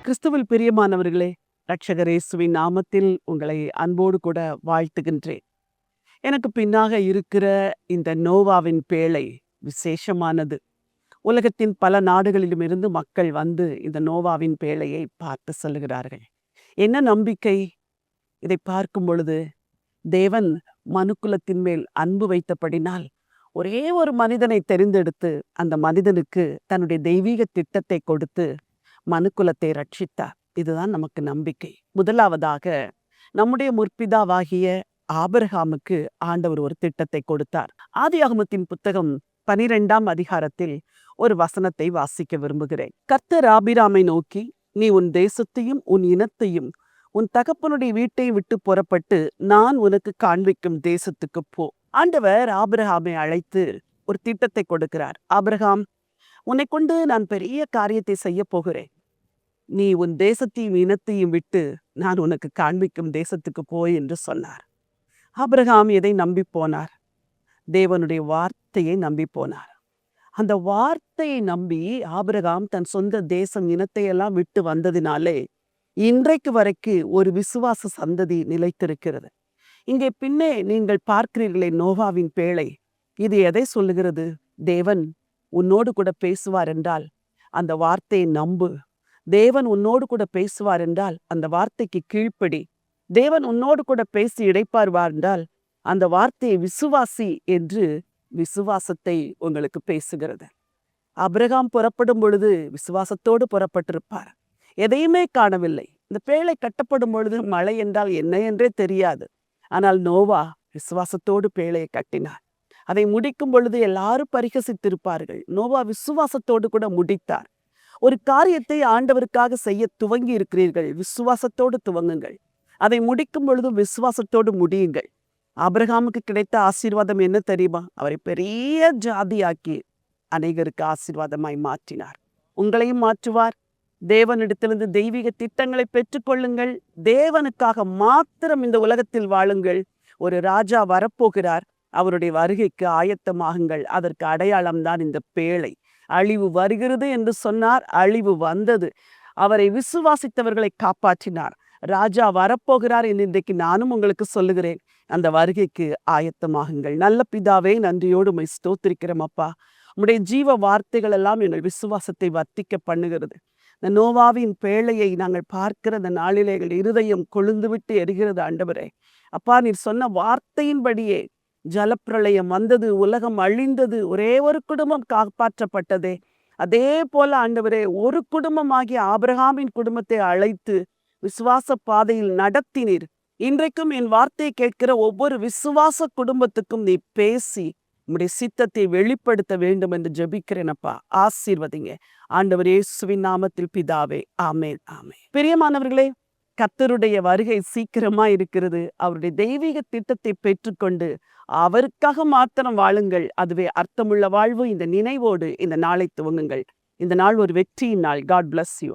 கிறிஸ்துவில் பிரியமானவர்களே, இரட்சகர் இயேசுவின் நாமத்தில் உங்களை அன்போடு கூட வாழ்த்துகின்றேன். எனக்கு பின்னாக இருக்கிற இந்த நோவாவின் பேழை விசேஷமானது. உலகத்தின் பல நாடுகளிலும் இருந்து மக்கள் வந்து இந்த நோவாவின் பேழையை பார்த்து செல்லுகிறார்கள். என்ன நம்பிக்கை? இதை பார்க்கும் பொழுது தேவன் மனுக்குலத்தின் மேல் அன்பு வைத்தபடினால் ஒரே ஒரு மனிதனை தெரிந்தெடுத்து அந்த மனிதனுக்கு தன்னுடைய தெய்வீக திட்டத்தை கொடுத்து மனுக்குலத்தை ரட்சித்தார். இதுதான் நமக்கு நம்பிக்கை. முதலாவதாக நம்முடைய முற்பிதாவாகிய ஆபிரகாமுக்கு ஆண்டவர் ஒரு திட்டத்தை கொடுத்தார். ஆதியாகமத்தின் புத்தகம் 12ஆம் அதிகாரத்தில் ஒரு வசனத்தை வாசிக்க விரும்புகிறேன். கர்த்தர் ஆபிராமை நோக்கி, நீ உன் தேசத்தையும் உன் இனத்தையும் உன் தகப்பனுடைய வீட்டை விட்டு புறப்பட்டு நான் உனக்கு காண்பிக்கும் தேசத்துக்கு போ. ஆண்டவர் ஆபிரகாமை அழைத்து ஒரு திட்டத்தை கொடுக்கிறார். ஆபிரகாம், உன்னை கொண்டு நான் பெரிய காரியத்தை செய்ய போகிறேன். நீ உன் தேசத்தையும் இனத்தையும் விட்டு நான் உனக்கு காண்பிக்கும் தேசத்துக்கு போய் என்று சொன்னார். ஆபிரகாம் எதை நம்பி போனார்? தேவனுடைய வார்த்தையை நம்பி போனார். அந்த வார்த்தையை நம்பி ஆபிரகாம் தன் சொந்த தேசம் இனத்தை எல்லாம் விட்டு வந்ததினாலே இன்றைக்கு வரைக்கும் ஒரு விசுவாச சந்ததி நிலைத்திருக்கிறது. இங்கே பின்னே நீங்கள் பார்க்கிறீர்களே நோவாவின் பேழை, இது எதை சொல்லுகிறது? தேவன் உன்னோடு கூட பேசுவார் என்றால் அந்த வார்த்தையை நம்பு. தேவன் உன்னோடு கூட பேசுவார் என்றால் அந்த வார்த்தைக்கு கீழ்ப்படி. தேவன் உன்னோடு கூட பேசி இடைப்பார்வார் என்றால் அந்த வார்த்தையை விசுவாசி என்று விசுவாசத்தை உங்களுக்கு பேசுகிறது. ஆபிரகாம் புறப்படும் பொழுது விசுவாசத்தோடு புறப்பட்டிருப்பார். எதையுமே காணவில்லை. இந்த பேழை கட்டப்படும் பொழுது மழை என்றால் என்ன என்றே தெரியாது. ஆனால் நோவா விசுவாசத்தோடு பேழையை கட்டினார். அதை முடிக்கும் பொழுது எல்லாரும் பரிகசித்திருப்பார்கள். நோவா விசுவாசத்தோடு கூட முடித்தார். ஒரு காரியத்தை ஆண்டவருக்காக செய்ய துவங்கி இருக்கிறீர்கள், விசுவாசத்தோடு துவங்குங்கள். அதை முடிக்கும் பொழுது விசுவாசத்தோடு முடியுங்கள். ஆபிரகாமுக்கு கிடைத்த ஆசீர்வாதம் என்ன தெரியுமா? அவரை பெரிய ஜாதியாக்கி அநேகருக்கு ஆசீர்வாதமாய் மாற்றினார். உங்களையும் மாற்றுவார். தேவனிடத்திலிருந்து தெய்வீக திட்டங்களை பெற்றுக்கொள்ளுங்கள். தேவனுக்காக மாத்திரம் இந்த உலகத்தில் வாழுங்கள். ஒரு ராஜா வரப்போகிறார். அவருடைய வருகைக்கு ஆயத்தமாகுங்கள். அதற்கு அடையாளம்தான் இந்த பேழை. அழிவு வருகிறது என்று சொன்னார், அழிவு வந்தது. அவரை விசுவாசித்தவர்களை காப்பாற்றினார். ராஜா வரப்போகிறார் என்று இன்றைக்கு நானும் உங்களுக்கு சொல்லுகிறேன். அந்த வருகைக்கு ஆயத்தமாகுங்கள். நல்ல பிதாவே, நன்றியோடு உம்மை ஸ்தோத்திரிக்கிறோம் அப்பா. உம்முடைய ஜீவ வார்த்தைகள் எல்லாம் எங்கள் விசுவாசத்தை வர்த்திக்க பண்ணுகிறது. இந்த நோவாவின் பேழையை நாங்கள் பார்க்கிற அந்த நாளிலே எங்கள் இருதயம் கொழுந்து விட்டு எரிகிறது ஆண்டவரே. அப்பா, நீர் சொன்ன வார்த்தையின்படியே ஜலப்பிரளயம் வந்தது, உலகம் அழிந்தது, ஒரே ஒரு குடும்பம் காப்பாற்றப்பட்டதே. அதே போல ஆண்டவரே, ஒரு குடும்பமாகிய ஆபிரகாமின் குடும்பத்தை அழைத்து விசுவாச பாதையில் நடத்தினீர். இன்றைக்கும் என் வார்த்தையை கேட்கிற ஒவ்வொரு விசுவாச குடும்பத்துக்கும் நீ பேசி உம்முடைய சித்தத்தை வெளிப்படுத்த வேண்டும் என்று ஜெபிக்கிறேனப்பா. ஆசீர்வதிங்க ஆண்டவர் இயேசுவின் நாமத்தில் பிதாவே, ஆமென், ஆமென். பிரியமானவர்களே, கர்த்தருடைய வருகை சீக்கிரமா இருக்கிறது. அவருடைய தெய்வீக திட்டத்தை பெற்றுக்கொண்டு அவருக்காக மாத்திரம் வாழுங்கள். அதுவே அர்த்தமுள்ள வாழ்வு. இந்த நினைவோடு இந்த நாளை துவங்குங்கள். இந்த நாள் ஒரு வெற்றியின் நாள். God bless you.